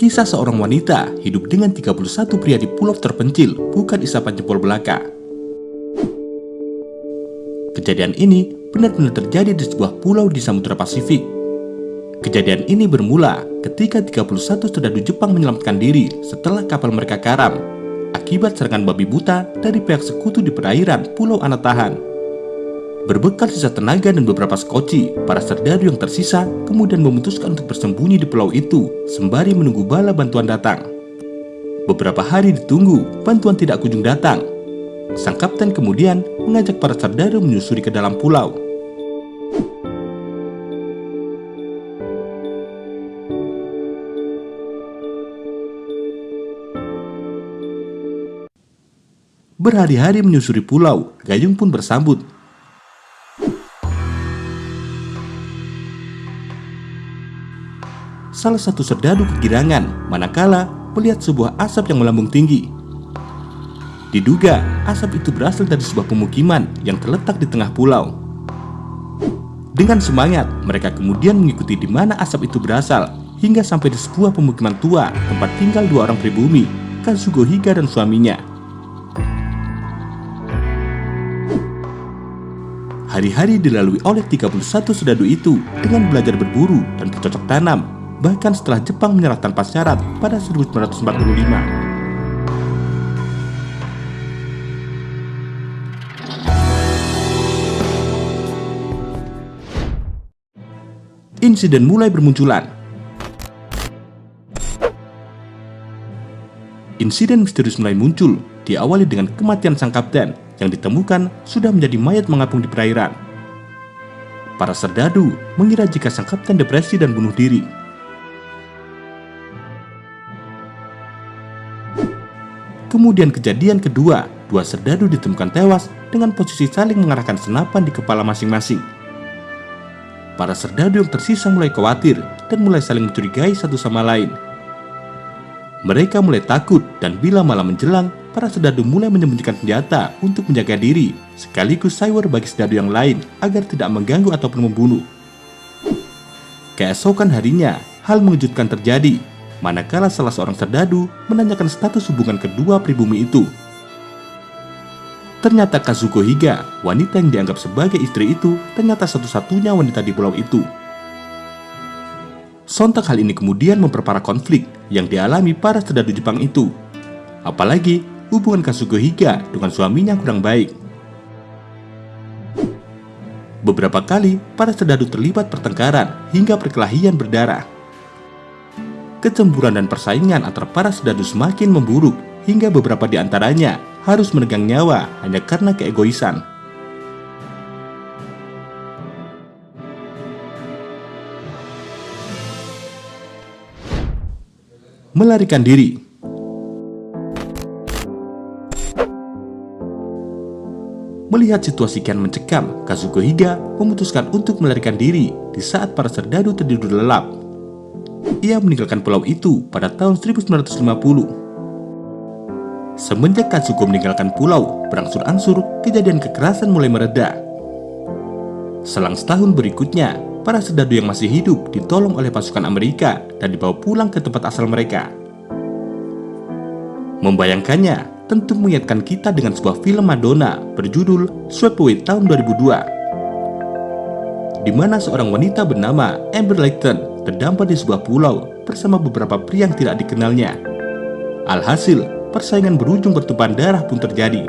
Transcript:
Kisah seorang wanita hidup dengan 31 pria di pulau terpencil bukan isapan jempol belaka. Kejadian ini benar-benar terjadi di sebuah pulau di Samudra Pasifik. Kejadian ini bermula ketika 31 serdadu Jepang menyelamatkan diri setelah kapal mereka karam akibat serangan babi buta dari pihak sekutu di perairan Pulau Anatahan. Berbekal sisa tenaga dan beberapa skoci, para serdadu yang tersisa kemudian memutuskan untuk bersembunyi di pulau itu sembari menunggu bala bantuan datang. Beberapa hari ditunggu, bantuan tidak kunjung datang. Sang kapten kemudian mengajak para serdadu menyusuri ke dalam pulau. Berhari-hari menyusuri pulau, Gayung pun bersambut. Salah satu serdadu kegirangan manakala melihat sebuah asap yang melambung tinggi. Diduga asap itu berasal dari sebuah pemukiman yang terletak di tengah pulau. Dengan semangat, mereka kemudian mengikuti di mana asap itu berasal hingga sampai di sebuah pemukiman tua tempat tinggal dua orang pribumi, Kazuko Higa dan suaminya. Hari-hari dilalui oleh 31 serdadu itu dengan belajar berburu dan bercocok tanam, bahkan setelah Jepang menyerah tanpa syarat pada 1945. Insiden mulai bermunculan. Insiden misterius mulai muncul, diawali dengan kematian sang kapten yang ditemukan sudah menjadi mayat mengapung di perairan. Para serdadu mengira jika sang kapten depresi dan bunuh diri. Kemudian kejadian kedua, dua serdadu ditemukan tewas dengan posisi saling mengarahkan senapan di kepala masing-masing. Para serdadu yang tersisa mulai khawatir dan mulai saling mencurigai satu sama lain. Mereka mulai takut dan bila malam menjelang, para serdadu mulai menyembunyikan senjata untuk menjaga diri, sekaligus cyber bagi serdadu yang lain agar tidak mengganggu ataupun membunuh. Keesokan harinya, hal mengejutkan terjadi, manakala salah seorang serdadu menanyakan status hubungan kedua pribumi itu. Ternyata Kazuko Higa, wanita yang dianggap sebagai istri itu, ternyata satu-satunya wanita di pulau itu. Sontak hal ini kemudian memperparah konflik yang dialami para serdadu Jepang itu. Apalagi hubungan Kazuko Higa dengan suaminya kurang baik. Beberapa kali para serdadu terlibat pertengkaran hingga perkelahian berdarah. Kecemburuan dan persaingan antara para serdadu semakin memburuk hingga beberapa di antaranya harus menegang nyawa hanya karena keegoisan. Melarikan diri. Melihat situasi kian mencekam, Kazuko Higa memutuskan untuk melarikan diri di saat para serdadu tertidur lelap. Ia meninggalkan pulau itu pada tahun 1950. Semenjak Kazuko meninggalkan pulau, berangsur-angsur kejadian kekerasan mulai mereda. Selang setahun berikutnya, para serdadu yang masih hidup ditolong oleh pasukan Amerika dan dibawa pulang ke tempat asal mereka. Membayangkannya tentu mengingatkan kita dengan sebuah film Madonna berjudul Swept Away tahun 2002, di mana seorang wanita bernama Amber Layton terdampar di sebuah pulau bersama beberapa pria yang tidak dikenalnya. Alhasil, persaingan berujung bertumpahan darah pun terjadi.